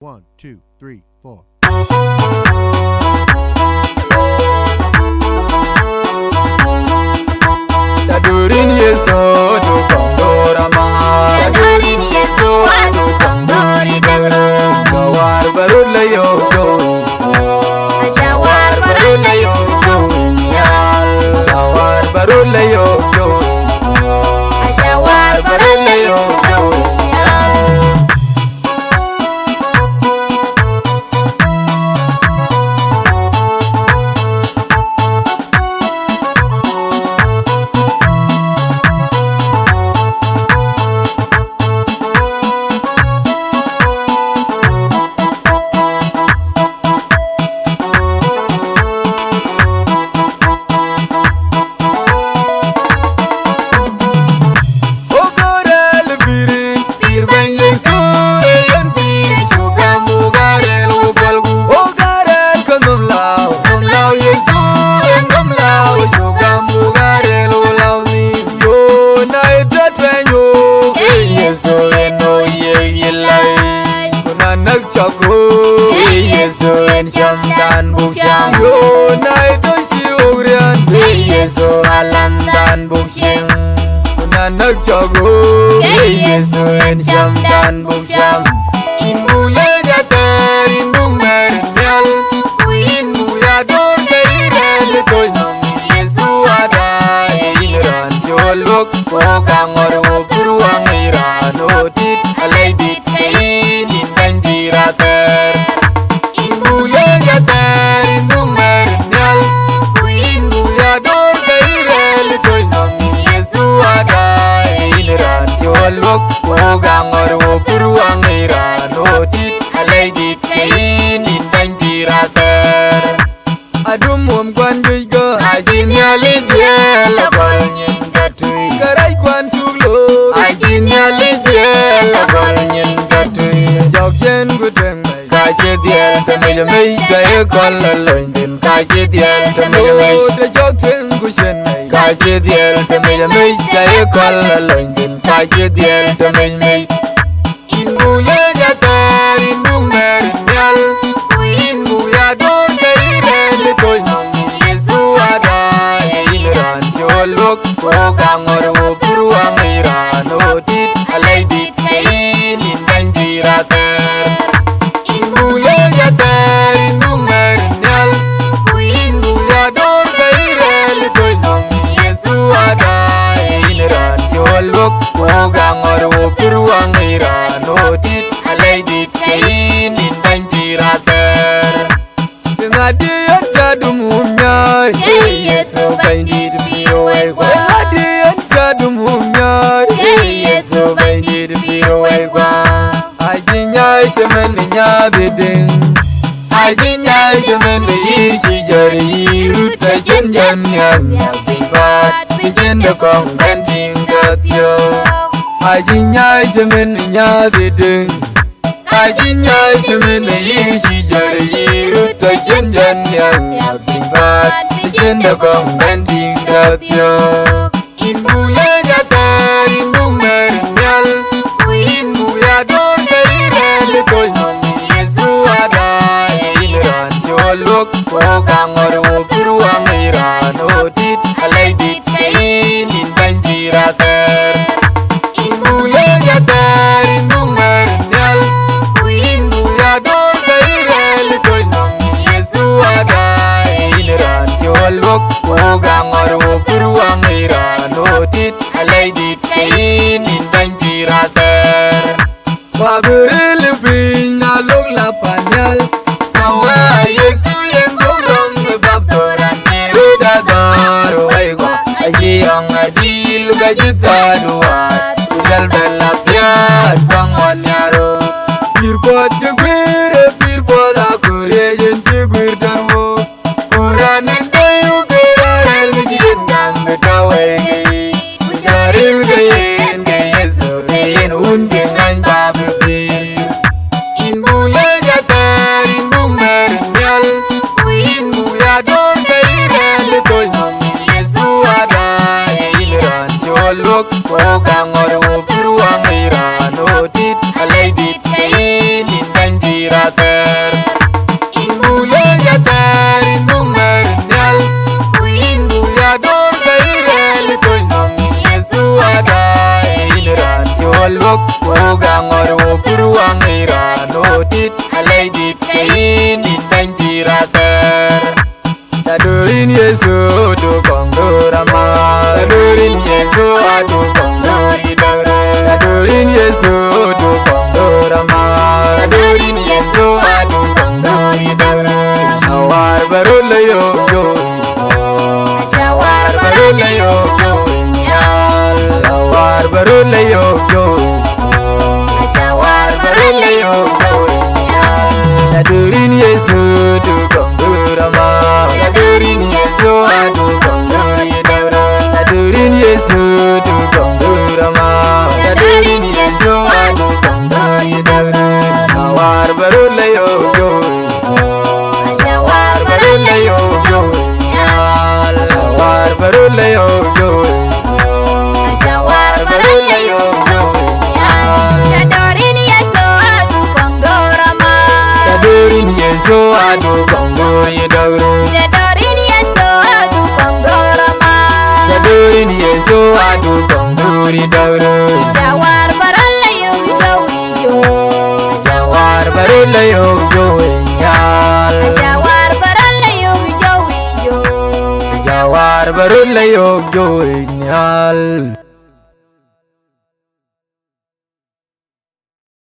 1, 2, 3, 4. Tadurin Yesu tu kondora maha. Tadurin Yesu anu kondori dagro. Jawar barul layo Jawar barul layo yal. Jawar barul layo Jawar barul layo yal. Yesu eno yegilai Kuna nak chako Yesu en shamdan buksham Yo na ito si ogrian Yesu alam dan buksham Kuna nak chako Yesu en shamdan buksham Inbu legater inbu mernyal Uin Buya dor keirel toy nomin Yesu ada Iran cholok Wakang orwo piruang iran Otit alay dit kain Intan pirater Inbu legater inbu mernyal Uin Buya dor keirel toy nomin Yesu ada Iran cholok Wakang orwo piruang iran Otit alay dit kain Intan pirater Adum mom kwan juiga Ajin yalit yela bol nyin jatui Karay kwan suglo Ajin yalit yela bol nyin jatui Jokjen gudeng bay Kaje diel temeja mei Jaya kola loindin Kaje diel temeja mei De jokjen gushen bay Kaje diel temeja mei Jaya kola loindin Kaje diel temeja mei Inbu legater inbu mernyal Uin Inbu ya dor keirel toy nomin Yesu ada Iran cholok Wakang orwo piruang iran Otit alay dit kain Intan pirater Inbu legater inbu mernyal Uin Buya dor keirel toy nomin Yesu ada Iran cholok Wakang orwo piruang iran Otit alay dit kain Intan pirater Ngadian sadum humnyai Yesu bandit biro egwa Ngadian sadum humnyai Yesu bandit biro egwa Ajinyai semeninya bedeng Ajinyai semeni isi jari Ruta jenjan nyam Bibat Bijenda kong ganting datyo Ajinyai semeninya bedeng Ajinyai semeni isi jari Ruta jenjan nyam Bibat Bijenda kong ganting datyo Inbu legater inbu mernyal Inbu ya dor keirel toy nomin Yesu ada Iran cholok Wakang orwo piruang iran Otit alay dit kain Intan pirater Inbu legater inbu mernyal Inbu ya dor keirel toy nomin Yesu ada Iran cholok Wakang orwo piruang iran Otit alay dit kain Intan pirater Pabril pin alog la panyal Kawa Yesu yang gorong Baptoran tiruda doro Aigwa Asiyang adil gajita duat Ujal belapiat Bangon nyaro Pirpot cegwir Pirpot akure jen cegwir danwo Uranin tayu gerarel Gijin gang getawa Dadorin Yesu adu kondori dagre. Shawar barule yo yo. Shawar barule yo yo nyal. Shawar barule yo yo. Shawar barule yo yo nyal. Dadorin Yesu adu kondora ma. Dadorin Yesu adu kondori dagre. Dadorin Yesu adu kondora ma. Dadorin Yesu adu kondori dagre. Shawar barule yo yo. Shawar barule yo yo nyal. Shawar barule yo yo. Shawar barule yo yo nyal. Dadorin Yesu adu kondora ma. Dadorin Yesu adu kondori dagre. Dadorin Yesu adu kondora ma. Dadorin Yesu adu kondori dagre. Shawar barule yo yo yo. Shawar barule yo yo nyal. Shawar barule yo yo yo. Shawar barule yo yo nyal.